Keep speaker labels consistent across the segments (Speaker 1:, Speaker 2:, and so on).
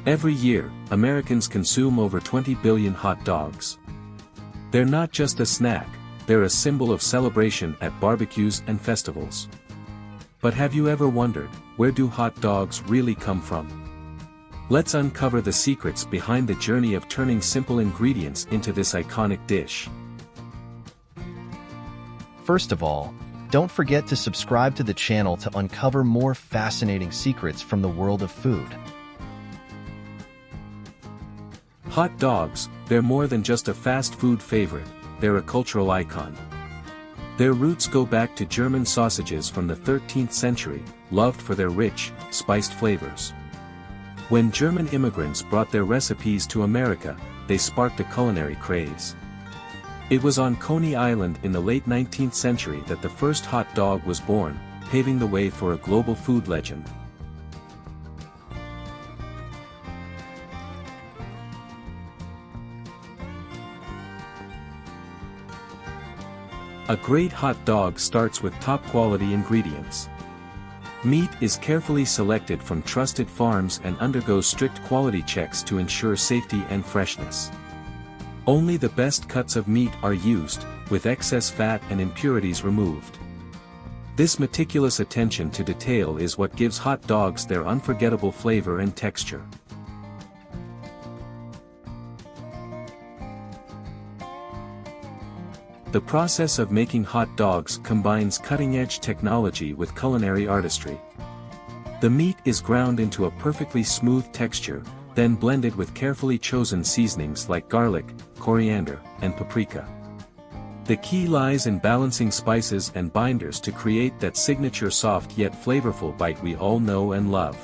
Speaker 1: Every year, Americans consume over 20 billion hot dogs. They're not just a snack, they're a symbol of celebration at barbecues and festivals. But have you ever wondered, where do hot dogs really come from? Let's uncover the secrets behind the journey of turning simple ingredients into this iconic dish.
Speaker 2: First of all, don't forget to subscribe to the channel to uncover more fascinating secrets from the world of food.
Speaker 1: Hot dogs, they're more than just a fast food favorite, they're a cultural icon. Their roots go back to German sausages from the 13th century, loved for their rich, spiced flavors. When German immigrants brought their recipes to America, they sparked a culinary craze. It was on Coney Island in the late 19th century that the first hot dog was born, paving the way for a global food legend. A great hot dog starts with top-quality ingredients. Meat is carefully selected from trusted farms and undergoes strict quality checks to ensure safety and freshness. Only the best cuts of meat are used, with excess fat and impurities removed. This meticulous attention to detail is what gives hot dogs their unforgettable flavor and texture. The process of making hot dogs combines cutting-edge technology with culinary artistry. The meat is ground into a perfectly smooth texture, then blended with carefully chosen seasonings like garlic, coriander, and paprika. The key lies in balancing spices and binders to create that signature soft yet flavorful bite we all know and love.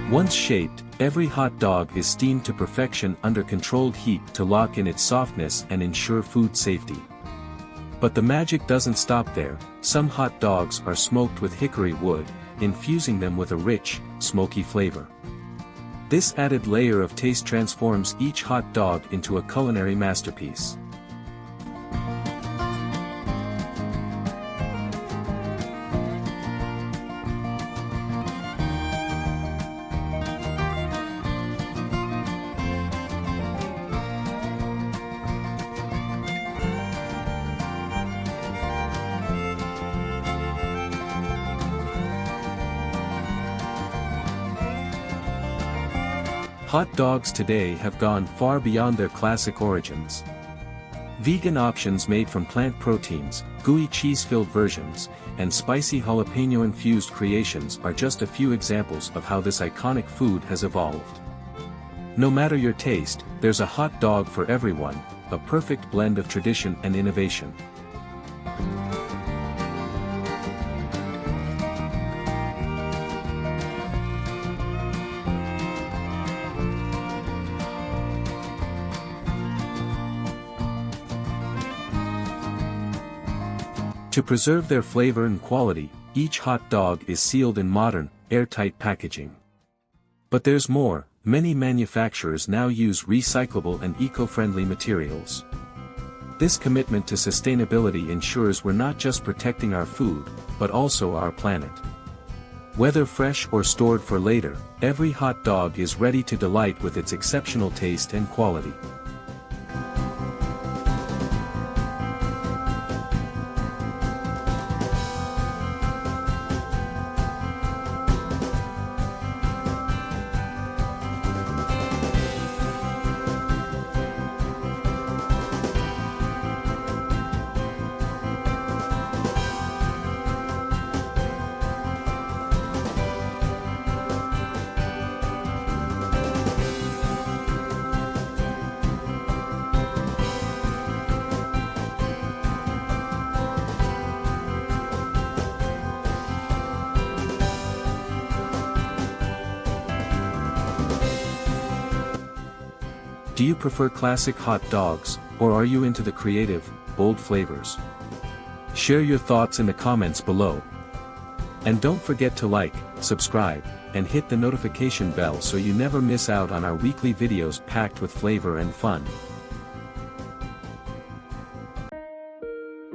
Speaker 1: Once shaped, every hot dog is steamed to perfection under controlled heat to lock in its softness and ensure food safety. But the magic doesn't stop there. Some hot dogs are smoked with hickory wood, infusing them with a rich, smoky flavor. This added layer of taste transforms each hot dog into a culinary masterpiece. Hot dogs today have gone far beyond their classic origins. Vegan options made from plant proteins, gooey cheese-filled versions, and spicy jalapeno-infused creations are just a few examples of how this iconic food has evolved. No matter your taste, there's a hot dog for everyone, a perfect blend of tradition and innovation. To preserve their flavor and quality, each hot dog is sealed in modern, airtight packaging. But there's more. Many manufacturers now use recyclable and eco-friendly materials. This commitment to sustainability ensures we're not just protecting our food, but also our planet. Whether fresh or stored for later, every hot dog is ready to delight with its exceptional taste and quality. Do you prefer classic hot dogs, or are you into the creative, bold flavors? Share your thoughts in the comments below. And don't forget to like, subscribe, and hit the notification bell so you never miss out on our weekly videos packed with flavor and fun.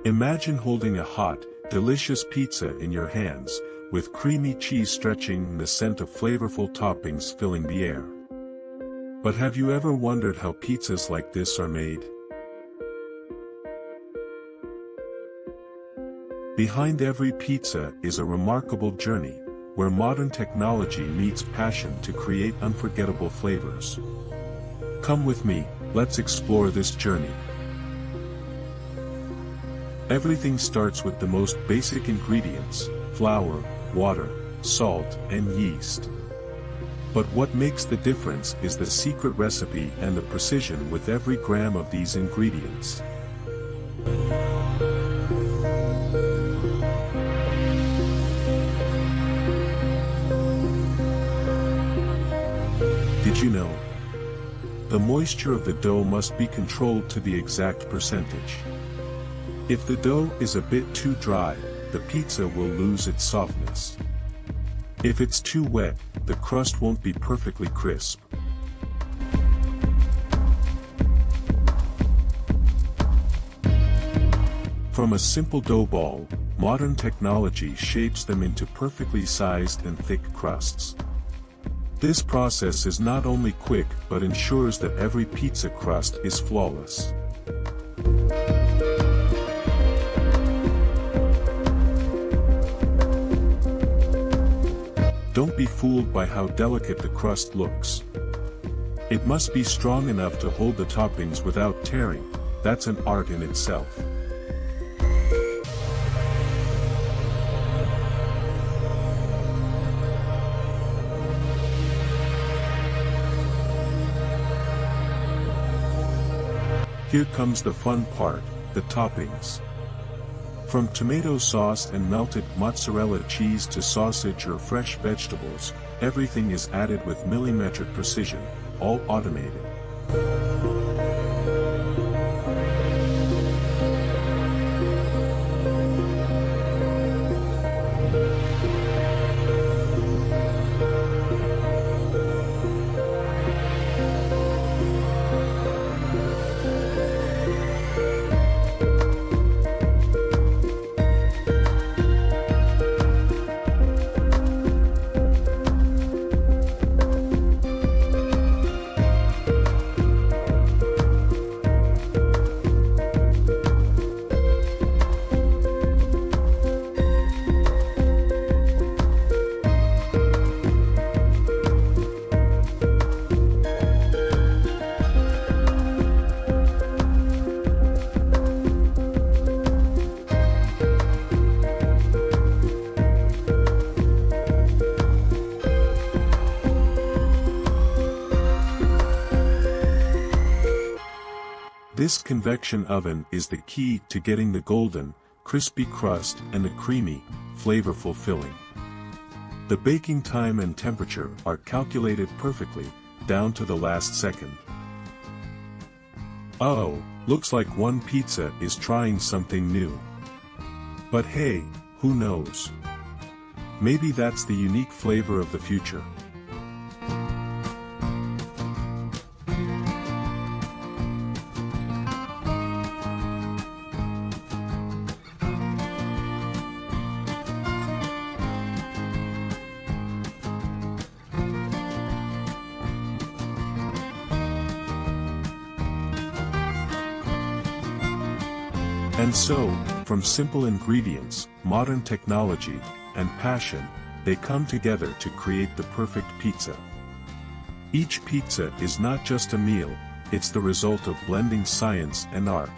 Speaker 3: Imagine holding a hot, delicious pizza in your hands, with creamy cheese stretching and the scent of flavorful toppings filling the air. But have you ever wondered how pizzas like this are made? Behind every pizza is a remarkable journey, where modern technology meets passion to create unforgettable flavors. Come with me, let's explore this journey. Everything starts with the most basic ingredients: flour, water, salt, and yeast. But what makes the difference is the secret recipe and the precision with every gram of these ingredients. Did you know? The moisture of the dough must be controlled to the exact percentage. If the dough is a bit too dry, the pizza will lose its softness. If it's too wet, the crust won't be perfectly crisp. From a simple dough ball, modern technology shapes them into perfectly sized and thick crusts. This process is not only quick but ensures that every pizza crust is flawless. Don't be fooled by how delicate the crust looks. It must be strong enough to hold the toppings without tearing. That's an art in itself. Here comes the fun part, the toppings. From tomato sauce and melted mozzarella cheese to sausage or fresh vegetables, everything is added with millimetric precision, all automated. This convection oven is the key to getting the golden, crispy crust and the creamy, flavorful filling. The baking time and temperature are calculated perfectly, down to the last second. Oh, looks like one pizza is trying something new. But hey, who knows? Maybe that's the unique flavor of the future. And so, from simple ingredients, modern technology, and passion, they come together to create the perfect pizza. Each pizza is not just a meal, it's the result of blending science and art.